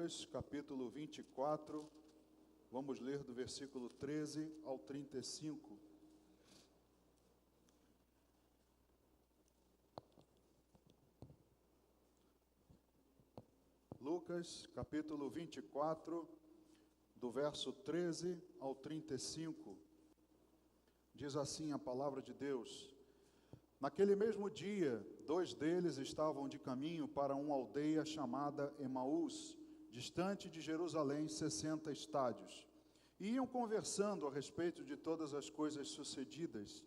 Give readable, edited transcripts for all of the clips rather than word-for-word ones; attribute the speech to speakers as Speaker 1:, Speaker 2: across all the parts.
Speaker 1: Lucas, capítulo 24, vamos ler do versículo 13 ao 35. Lucas, capítulo 24, do verso 13 ao 35. Diz assim a palavra de Deus: Naquele mesmo dia, 2 deles estavam de caminho para uma aldeia chamada Emaús, distante de Jerusalém 60 estádios. E iam conversando a respeito de todas as coisas sucedidas.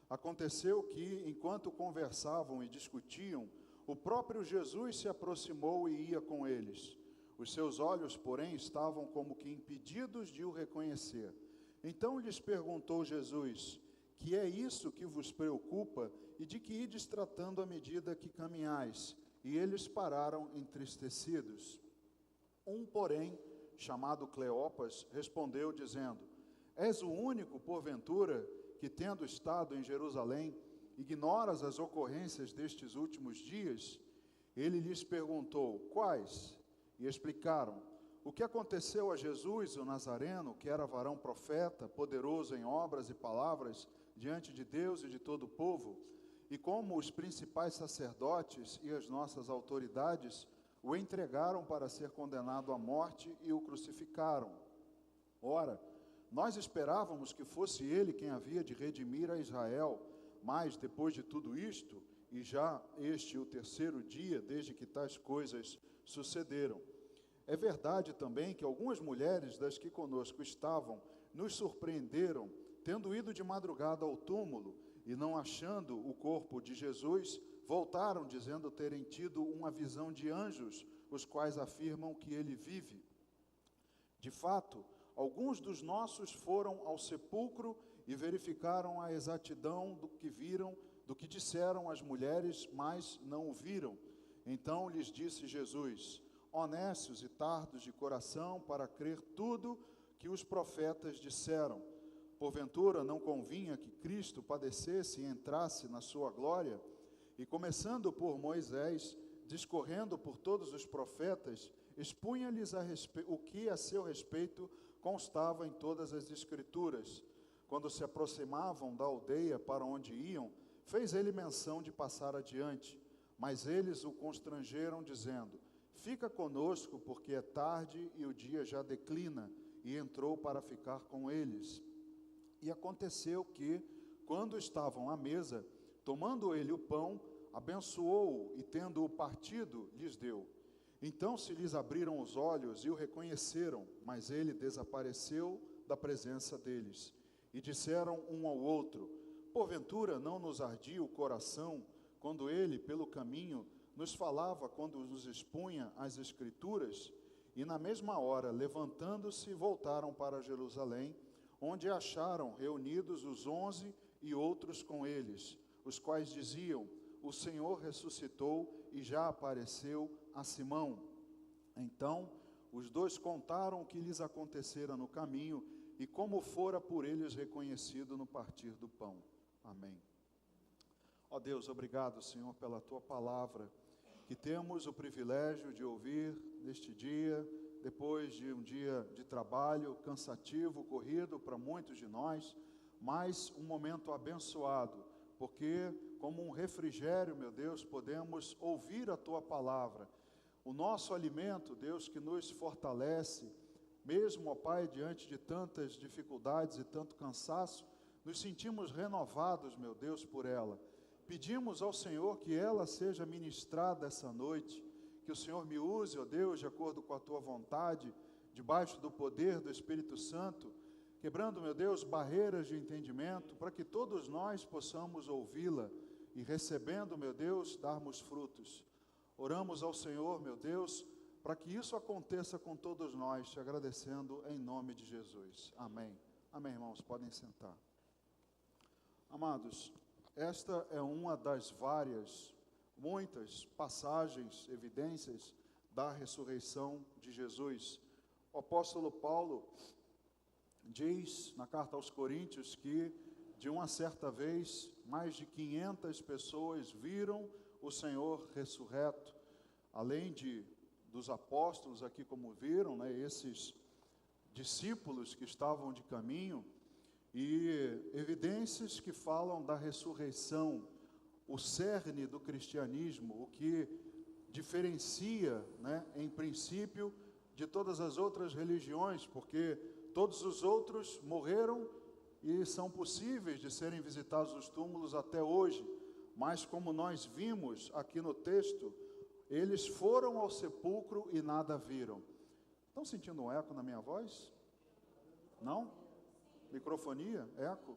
Speaker 1: Aconteceu que, enquanto conversavam e discutiam, o próprio Jesus se aproximou e ia com eles. Os seus olhos, porém, estavam como que impedidos de o reconhecer. Então lhes perguntou Jesus: Que é isso que vos preocupa e de que ides tratando à medida que caminhais? E eles pararam entristecidos. Um, porém, chamado Cleopas, respondeu dizendo: És o único, porventura, que tendo estado em Jerusalém, ignoras as ocorrências destes últimos dias? Ele lhes perguntou: Quais? E explicaram: O que aconteceu a Jesus, o Nazareno, que era varão profeta, poderoso em obras e palavras, diante de Deus e de todo o povo, e como os principais sacerdotes e as nossas autoridades o entregaram para ser condenado à morte e o crucificaram. Ora, nós esperávamos que fosse ele quem havia de redimir a Israel, mas depois de tudo isto, e já este o terceiro dia desde que tais coisas sucederam. É verdade também que algumas mulheres das que conosco estavam nos surpreenderam, tendo ido de madrugada ao túmulo e não achando o corpo de Jesus, voltaram dizendo terem tido uma visão de anjos, os quais afirmam que ele vive. De fato, alguns dos nossos foram ao sepulcro e verificaram a exatidão do que viram, do que disseram as mulheres, mas não o viram. Então lhes disse Jesus: Honestos e tardos de coração para crer tudo que os profetas disseram. Porventura não convinha que Cristo padecesse e entrasse na sua glória? E começando por Moisés, discorrendo por todos os profetas, expunha-lhes o que a seu respeito constava em todas as Escrituras. Quando se aproximavam da aldeia para onde iam, fez ele menção de passar adiante. Mas eles o constrangeram, dizendo: Fica conosco, porque é tarde e o dia já declina. E entrou para ficar com eles. E aconteceu que, quando estavam à mesa, tomando ele o pão, abençoou-o e, tendo-o partido, lhes deu. Então se lhes abriram os olhos e o reconheceram, mas ele desapareceu da presença deles. E disseram um ao outro: Porventura não nos ardia o coração, quando ele, pelo caminho, nos falava, quando nos expunha as Escrituras? E na mesma hora, levantando-se, voltaram para Jerusalém, onde acharam reunidos os 11 e outros com eles, os quais diziam: O Senhor ressuscitou e já apareceu a Simão. Então os dois contaram o que lhes acontecera no caminho e como fora por eles reconhecido no partir do pão. Amém. Ó Deus, obrigado, Senhor, pela Tua palavra, que temos o privilégio de ouvir neste dia, depois de um dia de trabalho cansativo, corrido para muitos de nós, mas um momento abençoado, porque como um refrigério, meu Deus, podemos ouvir a Tua palavra. O nosso alimento, Deus, que nos fortalece, mesmo, ó Pai, diante de tantas dificuldades e tanto cansaço, nos sentimos renovados, meu Deus, por ela. Pedimos ao Senhor que ela seja ministrada essa noite, que o Senhor me use, ó Deus, de acordo com a Tua vontade, debaixo do poder do Espírito Santo, quebrando, meu Deus, barreiras de entendimento, para que todos nós possamos ouvi-la e recebendo, meu Deus, darmos frutos. Oramos ao Senhor, meu Deus, para que isso aconteça com todos nós, te agradecendo em nome de Jesus. Amém. Amém, irmãos, podem sentar. Amados, esta é uma das muitas passagens, evidências da ressurreição de Jesus. O apóstolo Paulo diz na carta aos Coríntios que, de uma certa vez, mais de 500 pessoas viram o Senhor ressurreto, além dos apóstolos aqui, como viram, né, esses discípulos que estavam de caminho, e evidências que falam da ressurreição, o cerne do cristianismo, o que diferencia, né, em princípio, de todas as outras religiões, porque todos os outros morreram e são possíveis de serem visitados os túmulos até hoje, mas como nós vimos aqui no texto, eles foram ao sepulcro e nada viram. Estão sentindo um eco na minha voz? Não? Microfonia? Eco?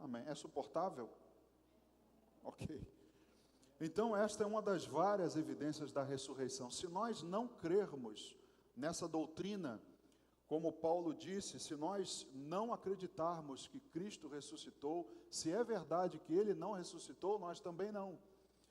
Speaker 1: Amém. É suportável? Ok. Então, esta é uma das várias evidências da ressurreição. Se nós não crermos nessa doutrina, como Paulo disse, se nós não acreditarmos que Cristo ressuscitou, se é verdade que Ele não ressuscitou, nós também não.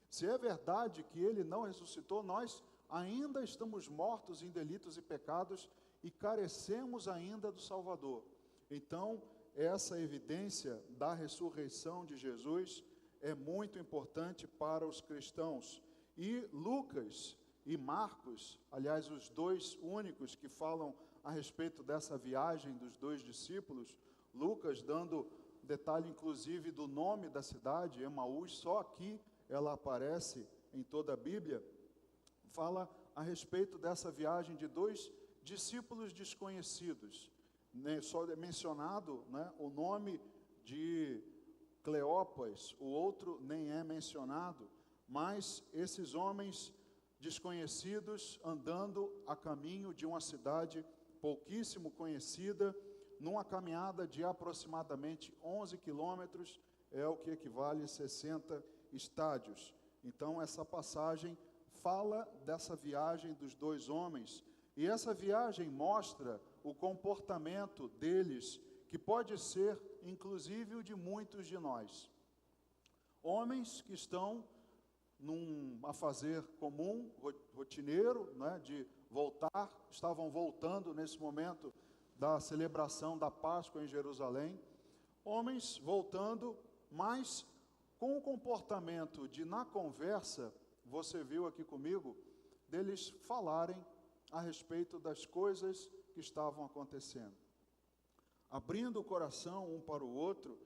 Speaker 1: Se é verdade que Ele não ressuscitou, nós ainda estamos mortos em delitos e pecados e carecemos ainda do Salvador. Então, essa evidência da ressurreição de Jesus é muito importante para os cristãos. E Lucas e Marcos, aliás, os dois únicos que falam a respeito dessa viagem dos dois discípulos, Lucas dando detalhe inclusive do nome da cidade, Emaús, só aqui ela aparece em toda a Bíblia, fala a respeito dessa viagem de dois discípulos desconhecidos. Só é mencionado, né, o nome de Cleopas, o outro nem é mencionado, mas esses homens desconhecidos andando a caminho de uma cidade pouquíssimo conhecida, numa caminhada de aproximadamente 11 quilômetros, é o que equivale a 60 estádios. Então, essa passagem fala dessa viagem dos dois homens, e essa viagem mostra o comportamento deles, que pode ser, inclusive, o de muitos de nós. Homens que estão num afazer comum, rotineiro, né, de voltar, estavam voltando nesse momento da celebração da Páscoa em Jerusalém, homens voltando, mas com o comportamento de, na conversa, você viu aqui comigo, deles falarem a respeito das coisas que estavam acontecendo, abrindo o coração um para o outro,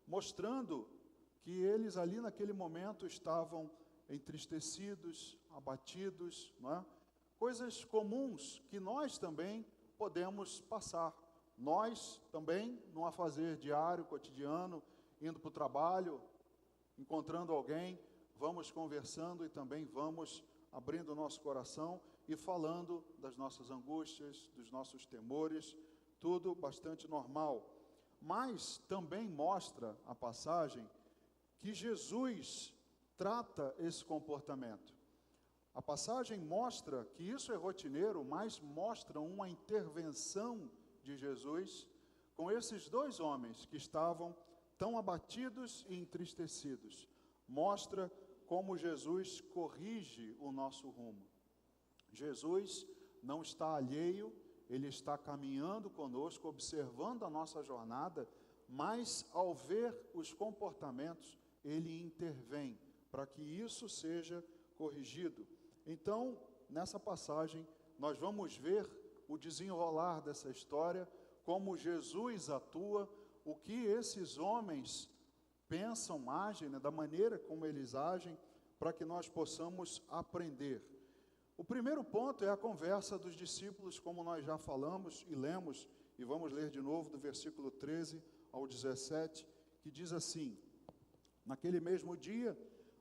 Speaker 1: mostrando que eles ali naquele momento estavam entristecidos, abatidos, não é? Coisas comuns que nós também podemos passar. Nós também, num afazer diário, cotidiano, indo para o trabalho, encontrando alguém, vamos conversando e também vamos abrindo o nosso coração e falando das nossas angústias, dos nossos temores, tudo bastante normal. Mas também mostra a passagem que Jesus trata esse comportamento. A passagem mostra que isso é rotineiro, mas mostra uma intervenção de Jesus com esses dois homens que estavam tão abatidos e entristecidos. Mostra como Jesus corrige o nosso rumo. Jesus não está alheio, Ele está caminhando conosco, observando a nossa jornada, mas ao ver os comportamentos, Ele intervém para que isso seja corrigido. Então, nessa passagem, nós vamos ver o desenrolar dessa história, como Jesus atua, o que esses homens pensam, agem, né, da maneira como eles agem, para que nós possamos aprender. O primeiro ponto é a conversa dos discípulos, como nós já falamos e lemos, e vamos ler de novo do versículo 13 ao 17, que diz assim: naquele mesmo dia,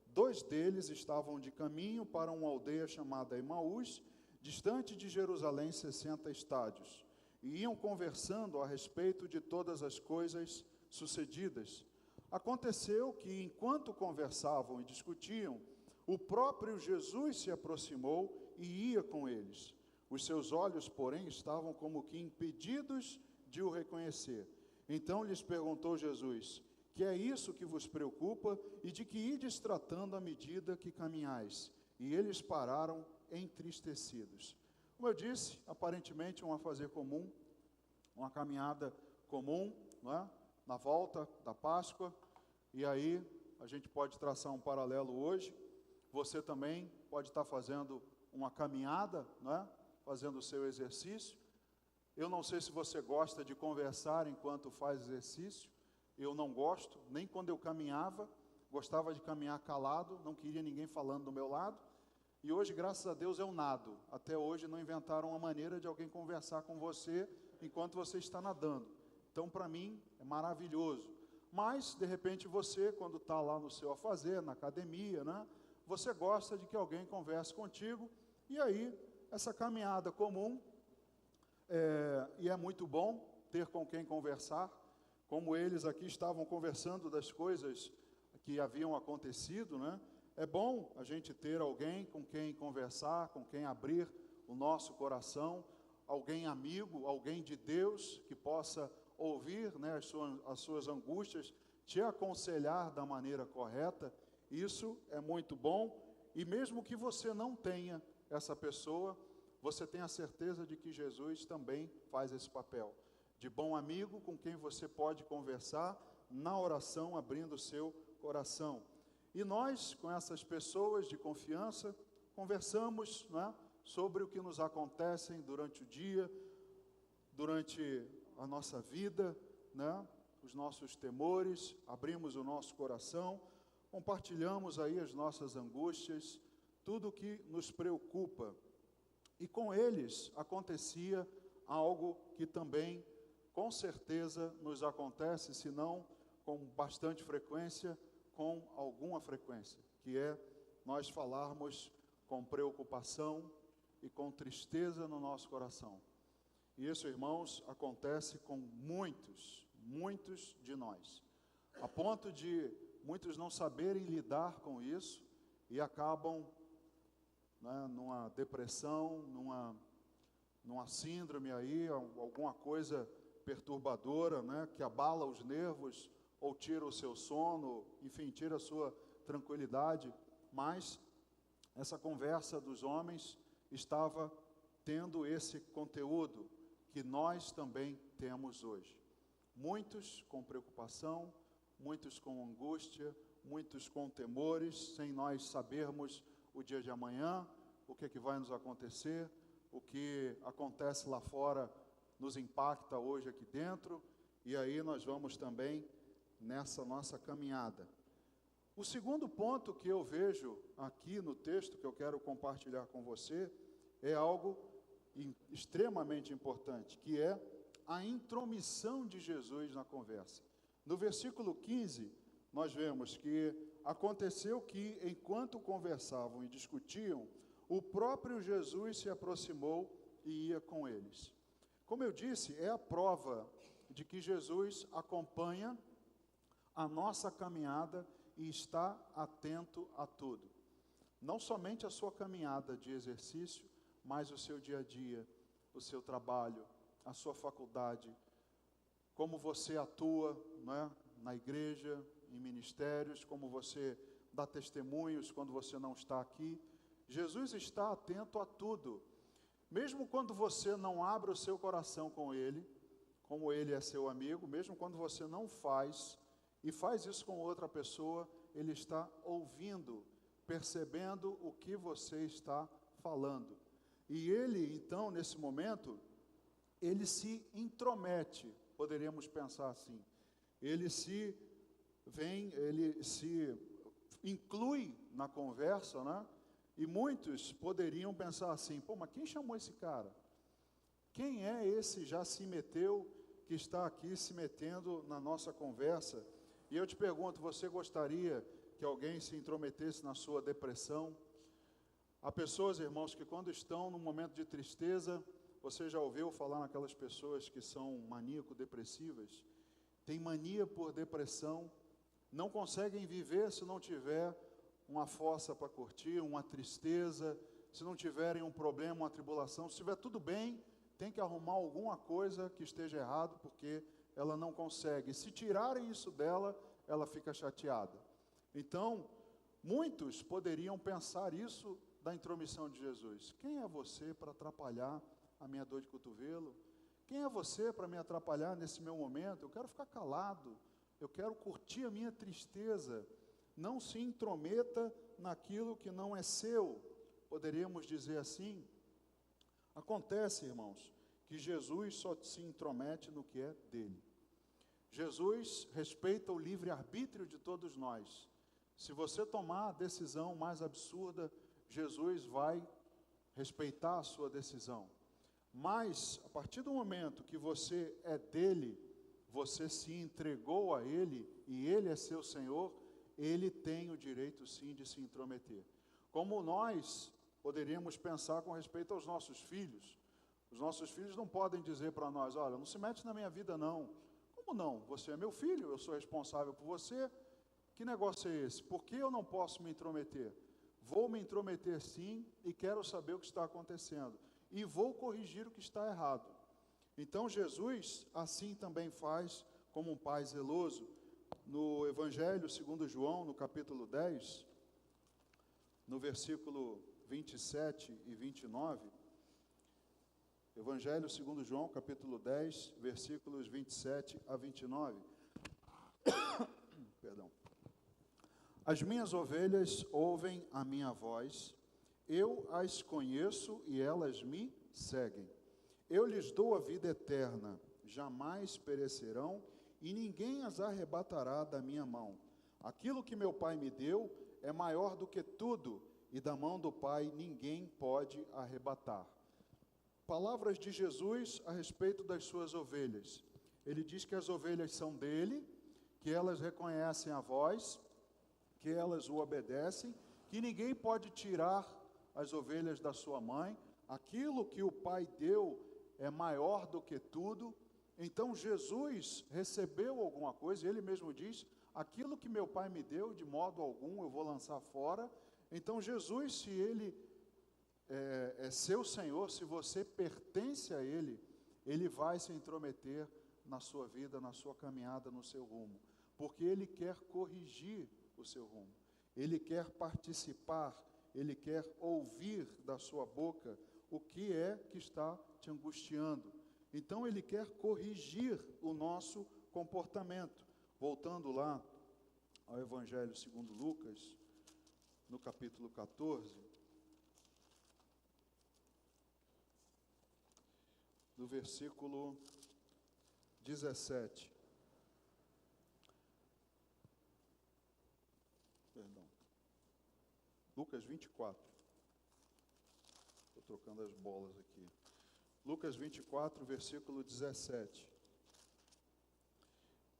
Speaker 1: 2 deles estavam de caminho para uma aldeia chamada Emaús, distante de Jerusalém 60 estádios, e iam conversando a respeito de todas as coisas sucedidas. Aconteceu que, enquanto conversavam e discutiam, o próprio Jesus se aproximou e ia com eles. Os seus olhos, porém, estavam como que impedidos de o reconhecer. Então lhes perguntou Jesus: que é isso que vos preocupa e de que ides tratando à medida que caminhais? E eles pararam entristecidos. Como eu disse, aparentemente um afazer comum, uma caminhada comum, não é? Na volta da Páscoa, e aí a gente pode traçar um paralelo hoje. Você também pode estar fazendo uma caminhada, né? Fazendo o seu exercício. Eu não sei se você gosta de conversar enquanto faz exercício. Eu não gosto, nem quando eu caminhava. Gostava de caminhar calado, não queria ninguém falando do meu lado. E hoje, graças a Deus, eu nado. Até hoje não inventaram uma maneira de alguém conversar com você enquanto você está nadando. Então, para mim, é maravilhoso. Mas, de repente, você, quando está lá no seu afazer, na academia, né, você gosta de que alguém converse contigo. E aí, essa caminhada comum, e é muito bom ter com quem conversar, como eles aqui estavam conversando das coisas que haviam acontecido, né? É bom a gente ter alguém com quem conversar, com quem abrir o nosso coração, alguém amigo, alguém de Deus, que possa ouvir, né, as suas angústias, te aconselhar da maneira correta. Isso é muito bom. E mesmo que você não tenha essa pessoa, você tem a certeza de que Jesus também faz esse papel de bom amigo com quem você pode conversar na oração, abrindo o seu coração. E nós, com essas pessoas de confiança, conversamos, né, sobre o que nos acontece durante o dia, durante a nossa vida, né, os nossos temores, abrimos o nosso coração, compartilhamos aí as nossas angústias, tudo o que nos preocupa. E com eles acontecia algo que também, com certeza, nos acontece, se não com bastante frequência, com alguma frequência, que é nós falarmos com preocupação e com tristeza no nosso coração. E isso, irmãos, acontece com muitos de nós, a ponto de muitos não saberem lidar com isso e acabam, né, numa depressão, numa síndrome aí, alguma coisa perturbadora, né, que abala os nervos, ou tira o seu sono, enfim, tira a sua tranquilidade. Mas essa conversa dos homens estava tendo esse conteúdo que nós também temos hoje. Muitos com preocupação, muitos com angústia, muitos com temores, sem nós sabermos o dia de amanhã, o que vai nos acontecer, o que acontece lá fora nos impacta hoje aqui dentro, e aí nós vamos também nessa nossa caminhada. O segundo ponto que eu vejo aqui no texto, que eu quero compartilhar com você, é algo extremamente importante, que é a intromissão de Jesus na conversa. No versículo 15, nós vemos que aconteceu que, enquanto conversavam e discutiam, o próprio Jesus se aproximou e ia com eles. Como eu disse, é a prova de que Jesus acompanha a nossa caminhada e está atento a tudo. Não somente a sua caminhada de exercício, mas o seu dia a dia, o seu trabalho, a sua faculdade, como você atua, né, na igreja, em ministérios, como você dá testemunhos quando você não está aqui. Jesus está atento a tudo. Mesmo quando você não abre o seu coração com Ele, como Ele é seu amigo, mesmo quando você não faz, e faz isso com outra pessoa, Ele está ouvindo, percebendo o que você está falando. E Ele, então, nesse momento, Ele se intromete, poderíamos pensar assim. Ele se inclui na conversa, né? E muitos poderiam pensar assim, pô, mas quem chamou esse cara? Quem é esse já se meteu, que está aqui se metendo na nossa conversa? E eu te pergunto, você gostaria que alguém se intrometesse na sua depressão? Há pessoas, irmãos, que quando estão num momento de tristeza, você já ouviu falar naquelas pessoas que são maníaco-depressivas? Tem mania por depressão, não conseguem viver se não tiver uma fossa para curtir, uma tristeza, se não tiverem um problema, uma tribulação. Se estiver tudo bem, tem que arrumar alguma coisa que esteja errado, porque ela não consegue. Se tirarem isso dela, ela fica chateada. Então, muitos poderiam pensar isso da intromissão de Jesus. Quem é você para atrapalhar a minha dor de cotovelo? Quem é você para me atrapalhar nesse meu momento? Eu quero ficar calado, eu quero curtir a minha tristeza. Não se intrometa naquilo que não é seu. poderíamos dizer assim, acontece, irmãos, que Jesus só se intromete no que é dele. Jesus respeita o livre-arbítrio de todos nós. Se você tomar a decisão mais absurda, Jesus vai respeitar a sua decisão. Mas, a partir do momento que você é dele, você se entregou a ele, e ele é seu Senhor, ele tem o direito sim de se intrometer. Como nós poderíamos pensar com respeito aos nossos filhos. Os nossos filhos não podem dizer para nós, olha, não se mete na minha vida não. Como não? Você é meu filho, eu sou responsável por você. Que negócio é esse? Por que eu não posso me intrometer? Vou me intrometer sim e quero saber o que está acontecendo. E vou corrigir o que está errado. Então Jesus assim também faz como um pai zeloso. No Evangelho segundo João, no capítulo 10, no versículo 27 e 29, Evangelho segundo João, capítulo 10, versículos 27 a 29. Perdão. As minhas ovelhas ouvem a minha voz, eu as conheço e elas me seguem. Eu lhes dou a vida eterna, jamais perecerão e ninguém as arrebatará da minha mão. Aquilo que meu Pai me deu é maior do que tudo e da mão do Pai ninguém pode arrebatar. Palavras de Jesus a respeito das suas ovelhas. Ele diz que as ovelhas são dele, que elas reconhecem a voz, que elas o obedecem, que ninguém pode tirar as ovelhas da sua mãe. Aquilo que o Pai deu é maior do que tudo. Então Jesus recebeu alguma coisa, ele mesmo diz, aquilo que meu Pai me deu, de modo algum eu vou lançar fora. Então Jesus, se ele é seu Senhor, se você pertence a ele, ele vai se intrometer na sua vida, na sua caminhada, no seu rumo, porque ele quer corrigir o seu rumo, ele quer participar, ele quer ouvir da sua boca o que é que está te angustiando. Então ele quer corrigir o nosso comportamento. Voltando lá ao Evangelho segundo Lucas, no capítulo 14, no versículo 17. Perdão. Lucas 24. Estou trocando as bolas aqui. Lucas 24, versículo 17.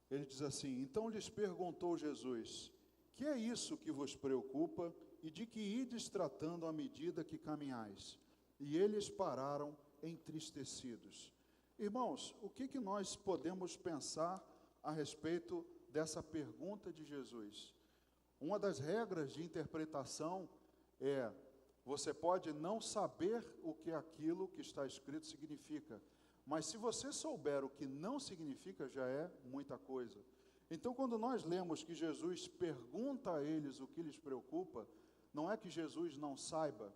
Speaker 1: Ele diz assim: então lhes perguntou Jesus, que é isso que vos preocupa e de que ides tratando à medida que caminhais? E eles pararam entristecidos. Irmãos, o que nós podemos pensar a respeito dessa pergunta de Jesus? Uma das regras de interpretação é: você pode não saber o que aquilo que está escrito significa, mas se você souber o que não significa, já é muita coisa. Então, quando nós lemos que Jesus pergunta a eles o que lhes preocupa, não é que Jesus não saiba.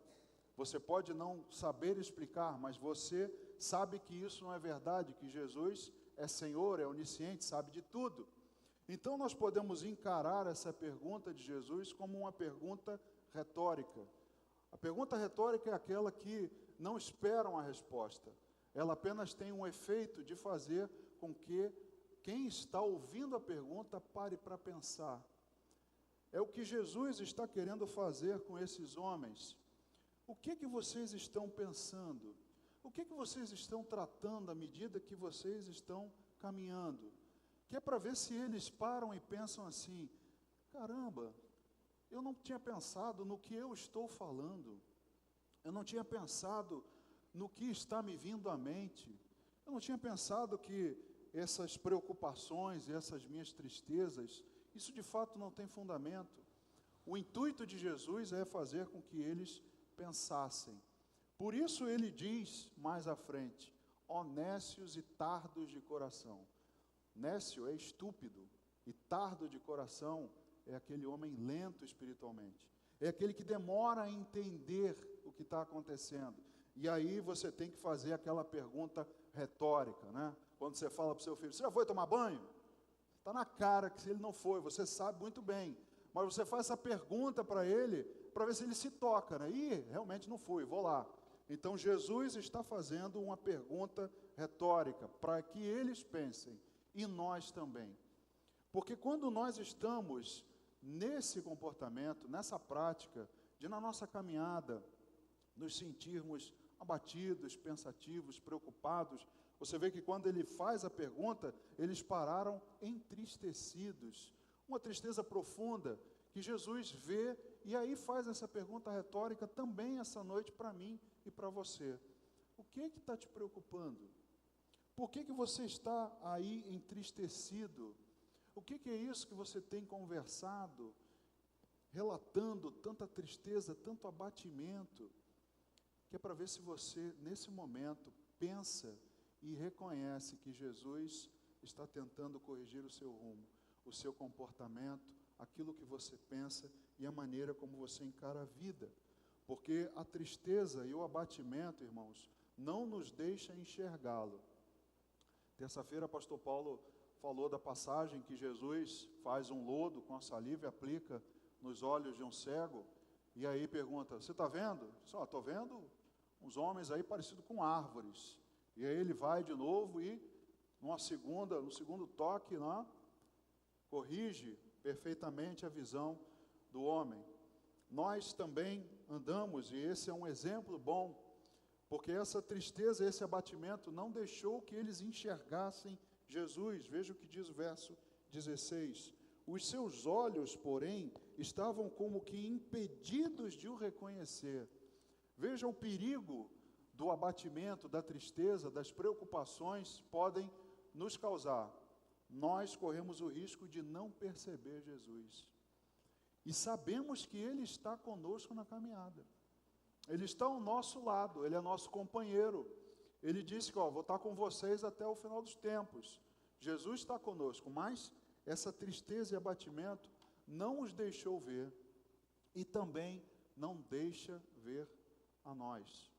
Speaker 1: Você pode não saber explicar, mas você sabe que isso não é verdade, que Jesus é Senhor, é onisciente, sabe de tudo. Então, nós podemos encarar essa pergunta de Jesus como uma pergunta retórica. A pergunta retórica é aquela que não espera uma resposta. Ela apenas tem um efeito de fazer com que quem está ouvindo a pergunta pare para pensar. É o que Jesus está querendo fazer com esses homens. O que vocês estão pensando? O que vocês estão tratando à medida que vocês estão caminhando? Que é para ver se eles param e pensam assim: caramba, eu não tinha pensado no que eu estou falando. Eu não tinha pensado no que está me vindo à mente. Eu não tinha pensado que essas preocupações, essas minhas tristezas, isso de fato não tem fundamento. O intuito de Jesus é fazer com que eles pensassem. Por isso ele diz mais à frente: ó nécios e tardos de coração. Nécio é estúpido, e tardo de coração é aquele homem lento espiritualmente. É aquele que demora a entender o que está acontecendo. E aí você tem que fazer aquela pergunta retórica, né? Quando você fala para o seu filho: você já foi tomar banho? Está na cara que se ele não foi, você sabe muito bem. mas você faz essa pergunta para ele, para ver se ele se toca, né? Ih, realmente não fui, vou lá. Então Jesus está fazendo uma pergunta retórica, para que eles pensem, e nós também. Porque quando nós estamos nesse comportamento, nessa prática, de na nossa caminhada, nos sentirmos abatidos, pensativos, preocupados, você vê que quando ele faz a pergunta, eles pararam entristecidos. Uma tristeza profunda que Jesus vê e aí faz essa pergunta retórica também essa noite para mim e para você. O que está te preocupando? Por que você está aí entristecido? O que é isso que você tem conversado, relatando tanta tristeza, tanto abatimento? Que é para ver se você, nesse momento, pensa e reconhece que Jesus está tentando corrigir o seu rumo, o seu comportamento, aquilo que você pensa e a maneira como você encara a vida. Porque a tristeza e o abatimento, irmãos, não nos deixa enxergá-lo. Terça-feira, o pastor Paulo falou da passagem que Jesus faz um lodo com a saliva e aplica nos olhos de um cego, e aí pergunta, você está vendo? Só estou vendo uns homens aí parecidos com árvores. E aí ele vai de novo e, no segundo toque, né, corrige perfeitamente a visão do homem. Nós também andamos, e esse é um exemplo bom, porque essa tristeza, esse abatimento não deixou que eles enxergassem Jesus. Veja o que diz o verso 16. Os seus olhos, porém, estavam como que impedidos de o reconhecer. Veja o perigo do abatimento, da tristeza, das preocupações podem nos causar. Nós corremos o risco de não perceber Jesus. E sabemos que Ele está conosco na caminhada. Ele está ao nosso lado, Ele é nosso companheiro. Ele disse que vou estar com vocês até o final dos tempos. Jesus está conosco, mas essa tristeza e abatimento não os deixou ver e também não deixa ver a nós.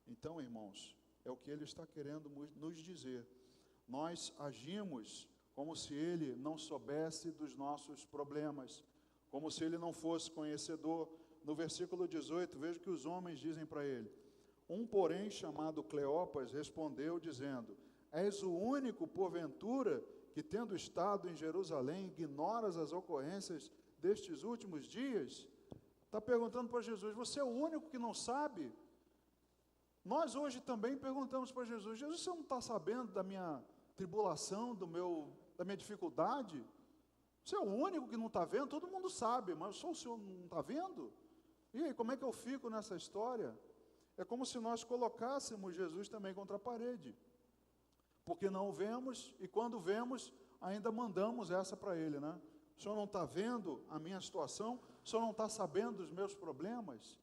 Speaker 1: Então, irmãos, é o que Ele está querendo nos dizer. Nós agimos como se Ele não soubesse dos nossos problemas, como se Ele não fosse conhecedor. No versículo 18, veja o que os homens dizem para Ele. Um, porém, chamado Cleopas, respondeu, dizendo, és o único, porventura, que tendo estado em Jerusalém, ignoras as ocorrências destes últimos dias? Está perguntando para Jesus, você é o único que não sabe? Nós hoje também perguntamos para Jesus, Jesus, você não está sabendo da minha tribulação, da minha dificuldade? Você é o único que não está vendo? Todo mundo sabe, mas só o Senhor não está vendo? E aí, como é que eu fico nessa história? É como se nós colocássemos Jesus também contra a parede. Porque não o vemos, e quando vemos, ainda mandamos essa para Ele, né? O Senhor não está vendo a minha situação? O Senhor não está sabendo dos meus problemas?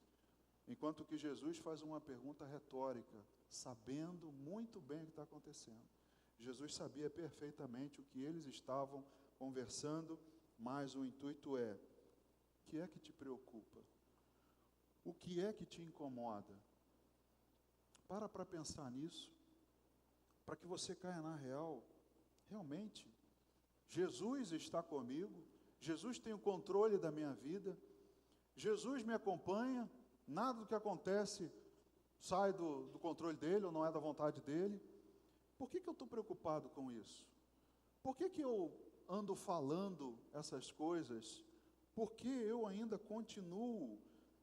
Speaker 1: Enquanto que Jesus faz uma pergunta retórica, sabendo muito bem o que está acontecendo. Jesus sabia perfeitamente o que eles estavam conversando, mas o intuito é, o que é que te preocupa? O que é que te incomoda? Para pensar nisso, para que você caia na real. Realmente, Jesus está comigo, Jesus tem o controle da minha vida, Jesus me acompanha, nada do que acontece sai do controle dele ou não é da vontade dele. Por que eu estou preocupado com isso? Por que eu ando falando essas coisas? Por que eu ainda continuo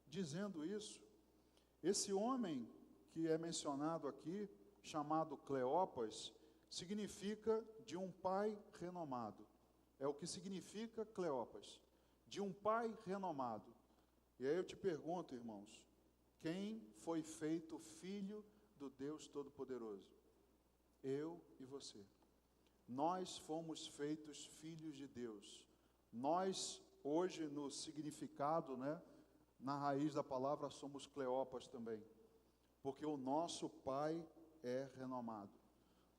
Speaker 1: dizendo isso? Esse homem que é mencionado aqui, chamado Cleopas, significa de um pai renomado. É o que significa Cleopas, de um pai renomado. E aí eu te pergunto, irmãos, quem foi feito filho do Deus Todo-Poderoso? Eu e você. Nós fomos feitos filhos de Deus. Nós, hoje, no significado, né, na raiz da palavra, somos Cleopas também. Porque o nosso Pai é renomado.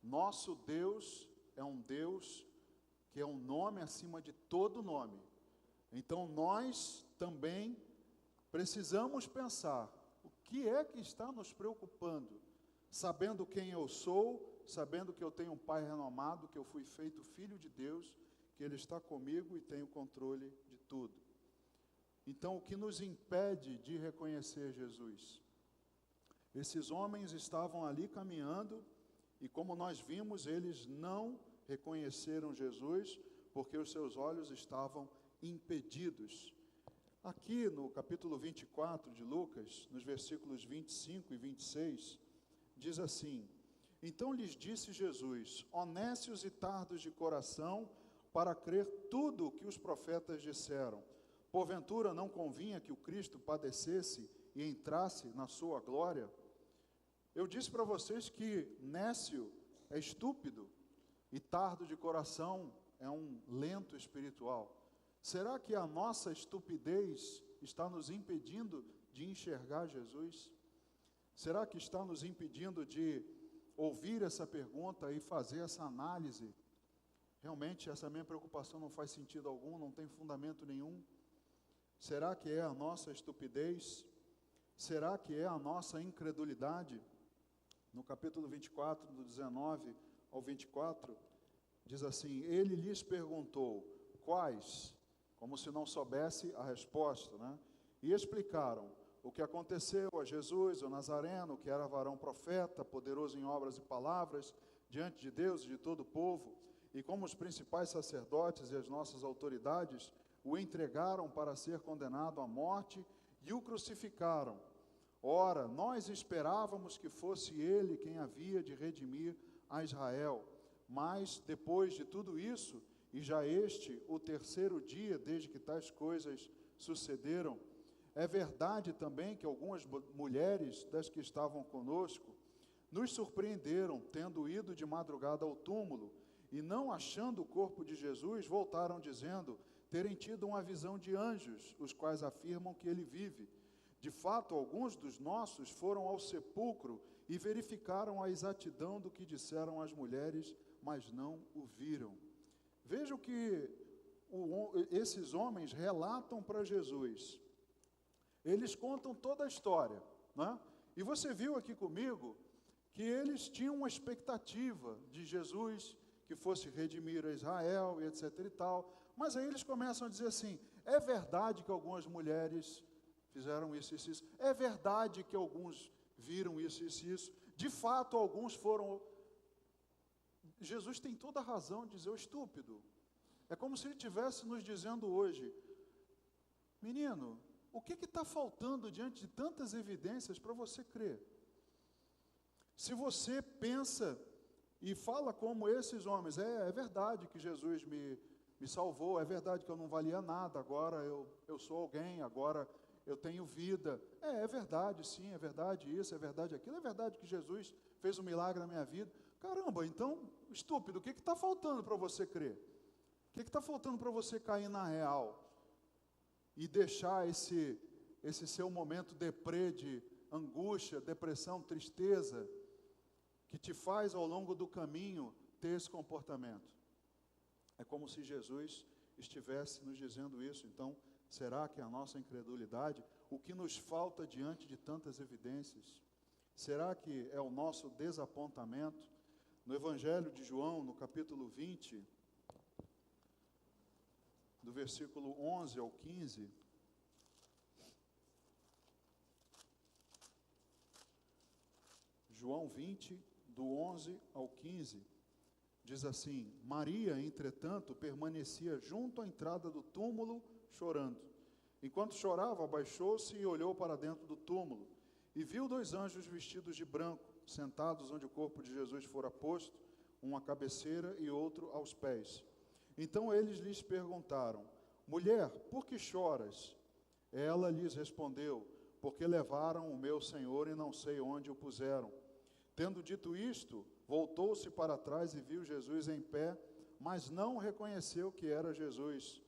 Speaker 1: Nosso Deus é um Deus que é um nome acima de todo nome. Então, nós também precisamos pensar o que é que está nos preocupando, sabendo quem eu sou, sabendo que eu tenho um Pai renomado, que eu fui feito filho de Deus, que Ele está comigo e tem o controle de tudo. Então, o que nos impede de reconhecer Jesus? Esses homens estavam ali caminhando e, como nós vimos, eles não reconheceram Jesus porque os seus olhos estavam impedidos. Aqui no capítulo 24 de Lucas, nos versículos 25 e 26, diz assim: Então lhes disse Jesus: honestos e tardos de coração, para crer tudo o que os profetas disseram. Porventura não convinha que o Cristo padecesse e entrasse na sua glória? Eu disse para vocês que nécio é estúpido e tardo de coração é um lento espiritual. Será que a nossa estupidez está nos impedindo de enxergar Jesus? Será que está nos impedindo de ouvir essa pergunta e fazer essa análise? Realmente essa minha preocupação não faz sentido algum, não tem fundamento nenhum. Será que é a nossa estupidez? Será que é a nossa incredulidade? No capítulo 24, do 19 ao 24, diz assim: Ele lhes perguntou, quais? Como se não soubesse a resposta, né? E explicaram o que aconteceu a Jesus, o Nazareno, que era varão profeta, poderoso em obras e palavras, diante de Deus e de todo o povo, e como os principais sacerdotes e as nossas autoridades o entregaram para ser condenado à morte e o crucificaram. Ora, nós esperávamos que fosse ele quem havia de redimir a Israel. Mas, depois de tudo isso, e já este o terceiro dia desde que tais coisas sucederam, é verdade também que algumas mulheres das que estavam conosco nos surpreenderam, tendo ido de madrugada ao túmulo, e não achando o corpo de Jesus, voltaram dizendo terem tido uma visão de anjos, os quais afirmam que ele vive. De fato, alguns dos nossos foram ao sepulcro e verificaram a exatidão do que disseram as mulheres, mas não o viram. Veja o que esses homens relatam para Jesus. Eles contam toda a história, né? E você viu aqui comigo que eles tinham uma expectativa de Jesus, que fosse redimir a Israel, e etc. e tal. Mas aí eles começam a dizer assim: é verdade que algumas mulheres fizeram isso, isso, isso. É verdade que alguns viram isso, isso, isso. De fato, alguns foram... Jesus tem toda a razão de dizer o estúpido. É como se ele estivesse nos dizendo hoje: menino, o que está faltando diante de tantas evidências para você crer? Se você pensa e fala como esses homens, é verdade que Jesus me salvou, é verdade que eu não valia nada, agora eu sou alguém, agora eu tenho vida. É verdade, sim, é verdade isso, é verdade aquilo, é verdade que Jesus fez um milagre na minha vida. Caramba, então, estúpido, o que está faltando para você crer? O que está faltando para você cair na real e deixar esse seu momento deprê de angústia, depressão, tristeza, que te faz ao longo do caminho ter esse comportamento? É como se Jesus estivesse nos dizendo isso. Então, será que é a nossa incredulidade? O que nos falta diante de tantas evidências? Será que é o nosso desapontamento? No Evangelho de João, no capítulo 20, do versículo 11 ao 15, João 20, do 11 ao 15, diz assim: Maria, entretanto, permanecia junto à entrada do túmulo, chorando. Enquanto chorava, abaixou-se e olhou para dentro do túmulo, e viu 2 anjos vestidos de branco, sentados onde o corpo de Jesus fora posto, um à cabeceira e outro aos pés. Então eles lhes perguntaram: mulher, por que choras? Ela lhes respondeu: porque levaram o meu Senhor e não sei onde o puseram. Tendo dito isto, voltou-se para trás e viu Jesus em pé, mas não reconheceu que era Jesus.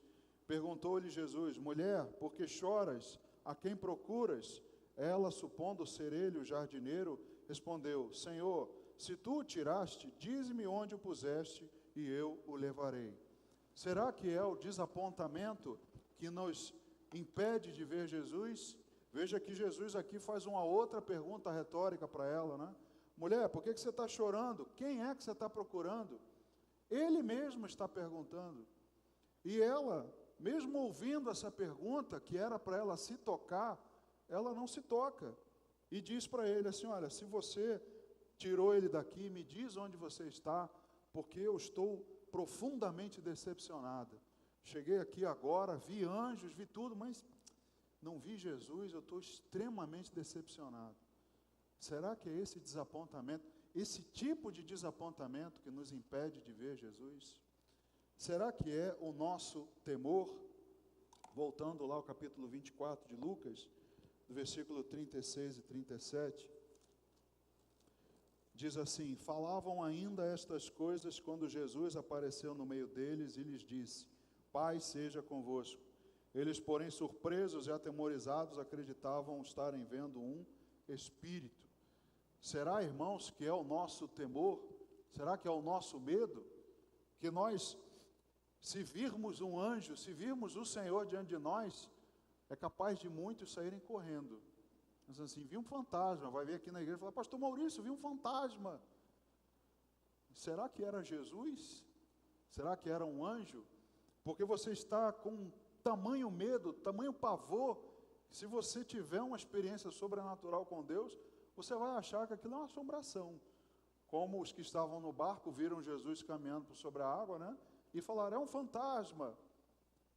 Speaker 1: Perguntou-lhe Jesus: mulher, por que choras? A quem procuras? Ela, supondo ser ele o jardineiro, respondeu: Senhor, se tu o tiraste, dize-me onde o puseste, e eu o levarei. Será que é o desapontamento que nos impede de ver Jesus? Veja que Jesus aqui faz uma outra pergunta retórica para ela, né? Mulher, por que você está chorando? Quem é que você está procurando? Ele mesmo está perguntando. E ela mesmo ouvindo essa pergunta, que era para ela se tocar, ela não se toca. E diz para ele assim, olha, se você tirou ele daqui, me diz onde você está, porque eu estou profundamente decepcionada. Cheguei aqui agora, vi anjos, vi tudo, mas não vi Jesus, eu estou extremamente decepcionado. Será que é esse desapontamento, esse tipo de desapontamento que nos impede de ver Jesus? Será que é o nosso temor? Voltando lá ao capítulo 24 de Lucas, do versículo 36 e 37, diz assim, falavam ainda estas coisas quando Jesus apareceu no meio deles e lhes disse, paz seja convosco. Eles, porém, surpresos e atemorizados, acreditavam estarem vendo um espírito. Será, irmãos, que é o nosso temor? Será que é o nosso medo? Que nós, se virmos um anjo, se virmos o Senhor diante de nós, é capaz de muitos saírem correndo. Mas assim, vi um fantasma, vai vir aqui na igreja e falar, pastor Maurício, vi um fantasma. Será que era Jesus? Será que era um anjo? Porque você está com tamanho medo, tamanho pavor, que se você tiver uma experiência sobrenatural com Deus, você vai achar que aquilo é uma assombração. Como os que estavam no barco viram Jesus caminhando sobre a água, né? E falaram, é um fantasma.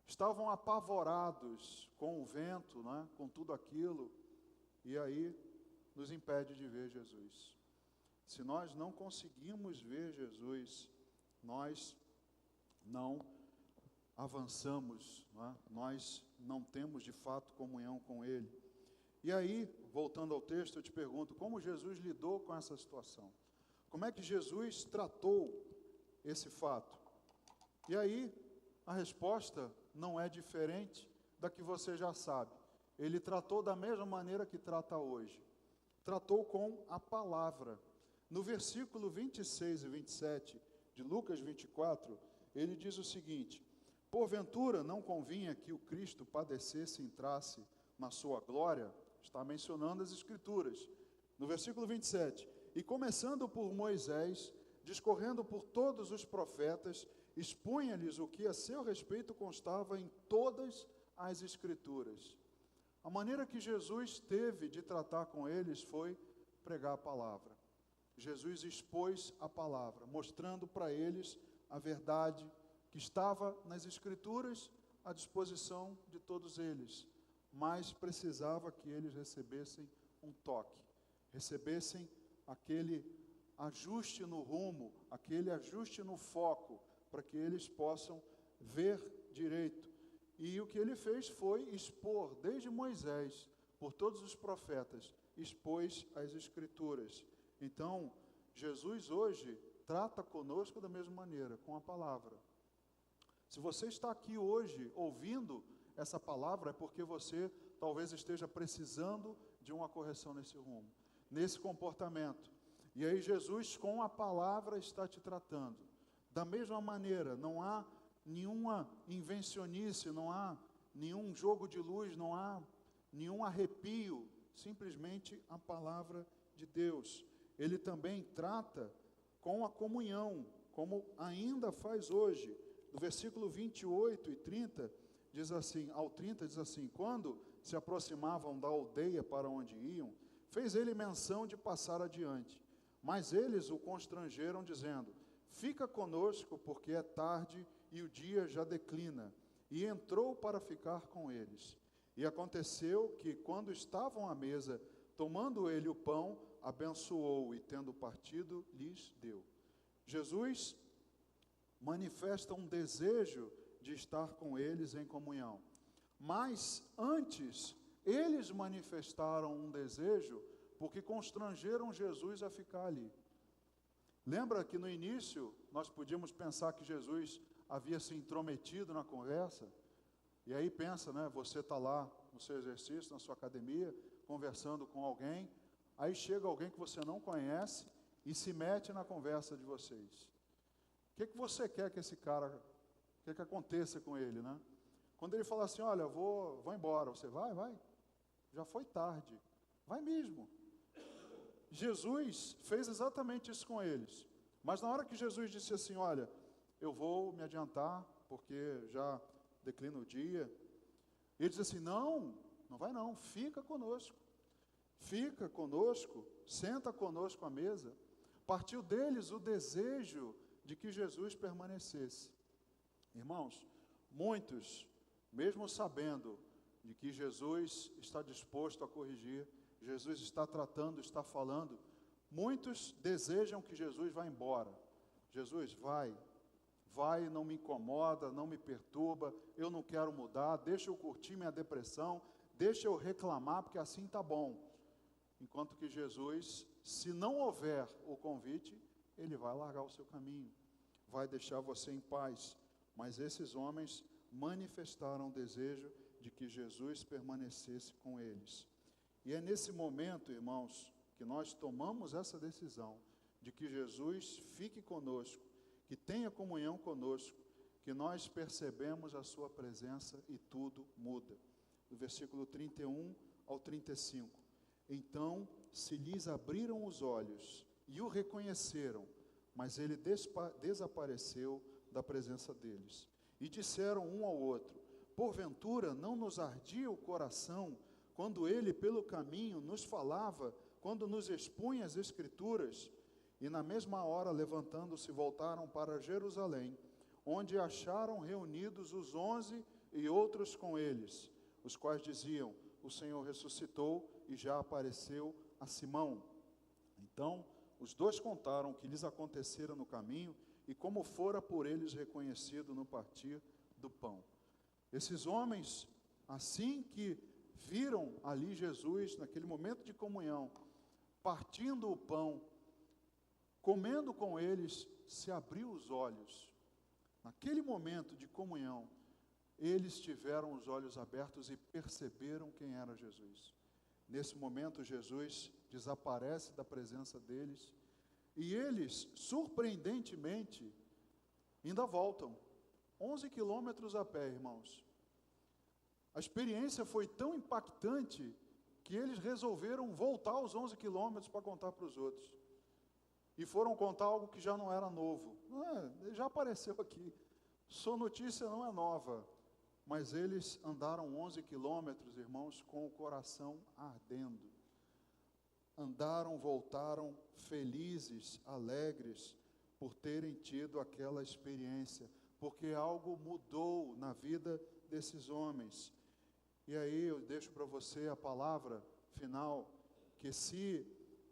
Speaker 1: Estavam apavorados com o vento, né? Com tudo aquilo. E aí nos impede de ver Jesus. Se nós não conseguimos ver Jesus, nós não avançamos, né? Nós não temos de fato comunhão com Ele. E aí, voltando ao texto, eu te pergunto, como Jesus lidou com essa situação? Como é que Jesus tratou esse fato? E aí, a resposta não é diferente da que você já sabe. Ele tratou da mesma maneira que trata hoje. Tratou com a palavra. No versículo 26 e 27 de Lucas 24, ele diz o seguinte, porventura não convinha que o Cristo padecesse e entrasse na sua glória? Está mencionando as Escrituras. No versículo 27, e começando por Moisés, discorrendo por todos os profetas, expunha-lhes o que a seu respeito constava em todas as Escrituras. A maneira que Jesus teve de tratar com eles foi pregar a palavra. Jesus expôs a palavra, mostrando para eles a verdade que estava nas Escrituras à disposição de todos eles, mas precisava que eles recebessem um toque, recebessem aquele ajuste no rumo, aquele ajuste no foco, para que eles possam ver direito. E o que ele fez foi expor, desde Moisés, por todos os profetas, expôs as Escrituras. Então, Jesus hoje trata conosco da mesma maneira, com a palavra. Se você está aqui hoje ouvindo essa palavra, é porque você talvez esteja precisando de uma correção nesse rumo, nesse comportamento. E aí Jesus, com a palavra, está te tratando. Da mesma maneira, não há nenhuma invencionice, não há nenhum jogo de luz, não há nenhum arrepio, simplesmente a palavra de Deus. Ele também trata com a comunhão, como ainda faz hoje. No versículo 28 e 30, diz assim, ao 30 diz assim, quando se aproximavam da aldeia para onde iam, fez ele menção de passar adiante. Mas eles o constrangeram, dizendo, fica conosco, porque é tarde e o dia já declina. E entrou para ficar com eles. E aconteceu que, quando estavam à mesa, tomando ele o pão, abençoou e, tendo partido, lhes deu. Jesus manifesta um desejo de estar com eles em comunhão. Mas, antes, eles manifestaram um desejo porque constrangeram Jesus a ficar ali. Lembra que no início nós podíamos pensar que Jesus havia se intrometido na conversa? E aí pensa, né? Você está lá no seu exercício, na sua academia, conversando com alguém, aí chega alguém que você não conhece e se mete na conversa de vocês. O que você quer que esse cara, o que aconteça com ele, né? Quando ele fala assim, olha, vou embora, você vai, já foi tarde, vai mesmo. Jesus fez exatamente isso com eles. Mas na hora que Jesus disse assim, olha, eu vou me adiantar, porque já declina o dia. Ele diz assim, não vai não, fica conosco, senta conosco à mesa. Partiu deles o desejo de que Jesus permanecesse. Irmãos, muitos, mesmo sabendo de que Jesus está disposto a corrigir, Jesus está tratando, está falando, muitos desejam que Jesus vá embora. Jesus, vai, não me incomoda, não me perturba, eu não quero mudar, deixa eu curtir minha depressão, deixa eu reclamar, porque assim está bom. Enquanto que Jesus, se não houver o convite, ele vai largar o seu caminho, vai deixar você em paz. Mas esses homens manifestaram o desejo de que Jesus permanecesse com eles. E é nesse momento, irmãos, que nós tomamos essa decisão de que Jesus fique conosco, que tenha comunhão conosco, que nós percebemos a sua presença e tudo muda. Do versículo 31 ao 35. Então se lhes abriram os olhos e o reconheceram, mas ele desapareceu da presença deles. E disseram um ao outro, porventura não nos ardia o coração quando ele pelo caminho nos falava, quando nos expunha as Escrituras? E na mesma hora, levantando-se, voltaram para Jerusalém, onde acharam reunidos os 11 e outros com eles, os quais diziam, o Senhor ressuscitou e já apareceu a Simão. Então, os dois contaram o que lhes acontecera no caminho e como fora por eles reconhecido no partir do pão. Esses homens, assim que viram ali Jesus, naquele momento de comunhão, partindo o pão, comendo com eles, se abriu os olhos. Naquele momento de comunhão, eles tiveram os olhos abertos e perceberam quem era Jesus. Nesse momento, Jesus desaparece da presença deles e eles, surpreendentemente, ainda voltam. 11 quilômetros a pé, irmãos. A experiência foi tão impactante que eles resolveram voltar os 11 quilômetros para contar para os outros. E foram contar algo que já não era novo. Já apareceu aqui. Sua notícia não é nova. Mas eles andaram 11 quilômetros, irmãos, com o coração ardendo. Andaram, voltaram felizes, alegres, por terem tido aquela experiência. Porque algo mudou na vida desses homens. E aí eu deixo para você a palavra final, que se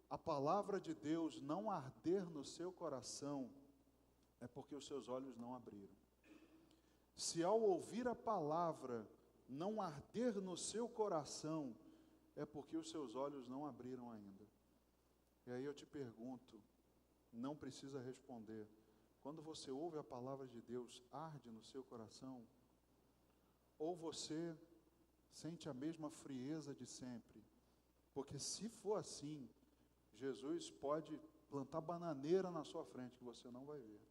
Speaker 1: a palavra de Deus não arder no seu coração, é porque os seus olhos não abriram. Se ao ouvir a palavra não arder no seu coração, é porque os seus olhos não abriram ainda. E aí eu te pergunto, não precisa responder, quando você ouve a palavra de Deus, arde no seu coração? Ou você sente a mesma frieza de sempre? Porque se for assim, Jesus pode plantar bananeira na sua frente que você não vai ver.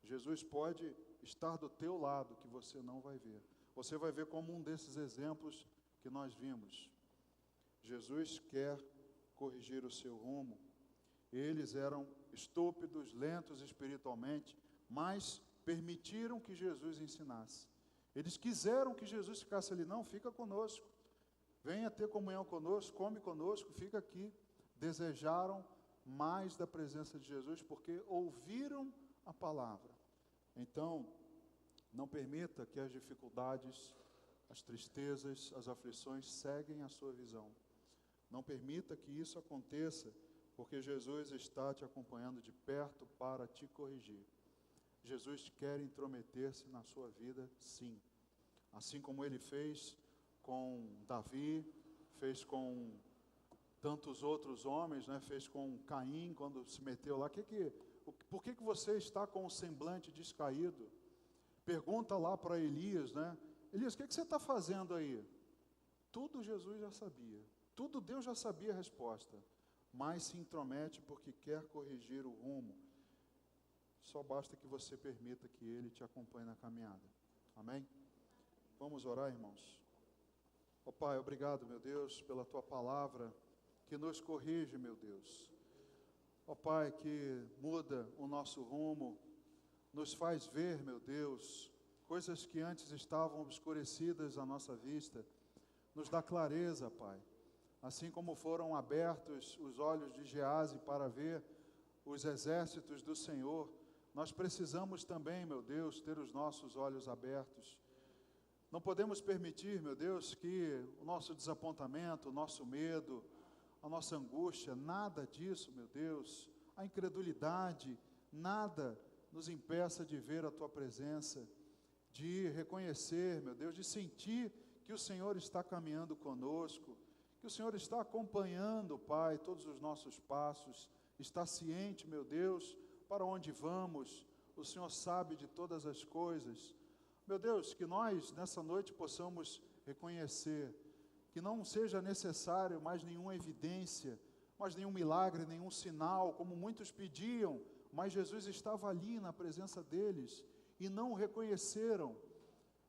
Speaker 1: Jesus pode estar do teu lado que você não vai ver. Você vai ver como um desses exemplos que nós vimos. Jesus quer corrigir o seu rumo. Eles eram estúpidos, lentos espiritualmente, mas permitiram que Jesus ensinasse. Eles quiseram que Jesus ficasse ali. Não, fica conosco. Venha ter comunhão conosco, come conosco, fica aqui. Desejaram mais da presença de Jesus porque ouviram a palavra. Então, não permita que as dificuldades, as tristezas, as aflições seguem a sua visão. Não permita que isso aconteça, porque Jesus está te acompanhando de perto para te corrigir. Jesus quer intrometer-se na sua vida, sim. Assim como ele fez com Davi, fez com tantos outros homens, né? Fez com Caim, quando se meteu lá. Por que você está com o semblante descaído? Pergunta lá para Elias, né? Elias, o que você está fazendo aí? Tudo Jesus já sabia. Tudo Deus já sabia a resposta. Mas se intromete porque quer corrigir o rumo. Só basta que você permita que Ele te acompanhe na caminhada. Amém? Vamos orar, irmãos. Ó Pai, obrigado, meu Deus, pela Tua palavra que nos corrige, meu Deus. Ó Pai, que muda o nosso rumo, nos faz ver, meu Deus, coisas que antes estavam obscurecidas à nossa vista. Nos dá clareza, Pai. Assim como foram abertos os olhos de Gease para ver os exércitos do Senhor, nós precisamos também, meu Deus, ter os nossos olhos abertos. Não podemos permitir, meu Deus, que o nosso desapontamento, o nosso medo, a nossa angústia, nada disso, meu Deus, a incredulidade, nada nos impeça de ver a Tua presença, de reconhecer, meu Deus, de sentir que o Senhor está caminhando conosco, que o Senhor está acompanhando, Pai, todos os nossos passos, está ciente, meu Deus, para onde vamos, o Senhor sabe de todas as coisas. Meu Deus, que nós nessa noite possamos reconhecer, que não seja necessário mais nenhuma evidência, mais nenhum milagre, nenhum sinal, como muitos pediam, mas Jesus estava ali na presença deles e não o reconheceram.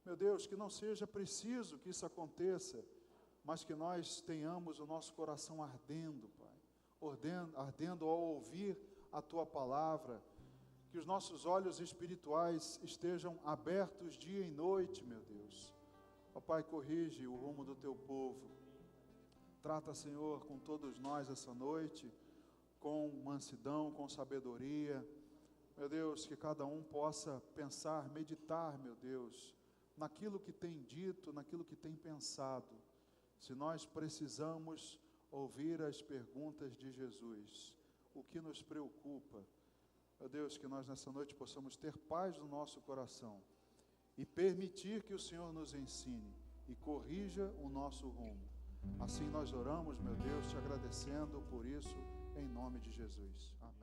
Speaker 1: Meu Deus, que não seja preciso que isso aconteça, mas que nós tenhamos o nosso coração ardendo, Pai, ardendo ao ouvir a Tua palavra, que os nossos olhos espirituais estejam abertos dia e noite, meu Deus. Ó Pai, corrige o rumo do Teu povo. Trata, Senhor, com todos nós essa noite, com mansidão, com sabedoria. Meu Deus, que cada um possa pensar, meditar, meu Deus, naquilo que tem dito, naquilo que tem pensado. Se nós precisamos ouvir as perguntas de Jesus, o que nos preocupa, meu Deus, que nós nessa noite possamos ter paz no nosso coração e permitir que o Senhor nos ensine e corrija o nosso rumo. Assim nós oramos, meu Deus, te agradecendo por isso, em nome de Jesus. Amém.